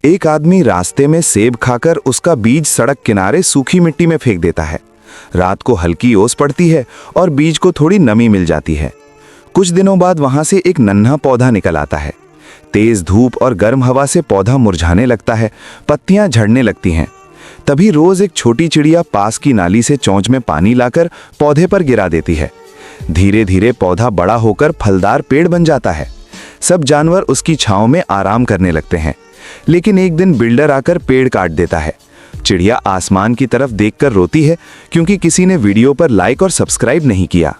एक आदमी रास्ते में सेब खाकर उसका बीज सड़क किनारे सूखी मिट्टी में फेंक देता है। रात को हल्की ओस पड़ती है और बीज को थोड़ी नमी मिल जाती है। कुछ दिनों बाद वहां से एक नन्हा पौधा निकल आता है। तेज धूप और गर्म हवा से पौधा मुरझाने लगता है, पत्तियां झड़ने लगती हैं। तभी रोज एक छोटी चिड़िया पास की नाली से चोंच में पानी लाकर पौधे पर गिरा देती है। धीरे धीरे पौधा बड़ा होकर फलदार पेड़ बन जाता है। सब जानवर उसकी छांव में आराम करने लगते हैं। लेकिन एक दिन बिल्डर आकर पेड़ काट देता है। चिड़िया आसमान की तरफ देखकर रोती है, क्योंकि किसी ने वीडियो पर लाइक और सब्सक्राइब नहीं किया।